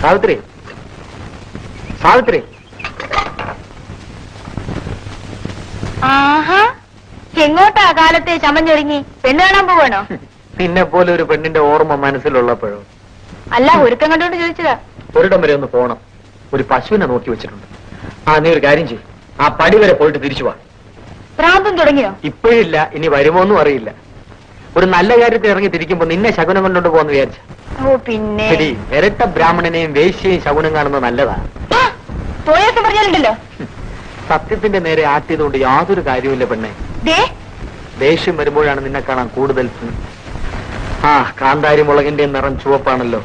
സാവിത്രി, സാവിത്രി. ആഹാ, എങ്ങോട്ടാ കാലത്തെ ചമഞ്ഞൊരുങ്ങി? പെണ്ണ് കാണാൻ പോവാണോ? നിന്നെ പോലെ ഒരു പെണ്ണിന്റെ ഓർമ്മ മനസ്സിലുള്ളപ്പോഴോ? അല്ല, ഒരുക്കം കണ്ടോണ്ട് ചോദിച്ചതാ. ഒരിടം വരെ ഒന്ന് പോണം. ഒരു പശുവിനെ നോക്കി വെച്ചിട്ടുണ്ട്. നീ ഒരു കാര്യം ചെയ്യും, ആ പടി വരെ പോയിട്ട് തിരിച്ചു വാ. ഭ്രാന്തം തുടങ്ങിയോ? ഇപ്പോഴില്ല, ഇനി വരുമോന്നും അറിയില്ല. ഒരു നല്ല കാര്യത്തിൽ ഇറങ്ങി തിരിക്കുമ്പോ നിന്നെ ശകുനം കൊണ്ടോണ്ട് പോന്ന് വിചാരിച്ച. ഓ പിന്നെ ഇരട്ട ബ്രാഹ്മണനെയും വേശ്യയും ശകുനം കാണുന്നത് നല്ലതാ. തോയാസം പറഞ്ഞാലുണ്ടല്ലോ. സത്യത്തിന്റെ നേരെ ആട്ടിയതുകൊണ്ട് യാതൊരു കാര്യമില്ല പെണ്ണെ. ദേഷ്യം വരുമ്പോഴാണ് നിന്നെ കാണാൻ കൂടുതൽ. കാന്താരി മുളകിന്റെ നിറം ചുവപ്പാണല്ലോ.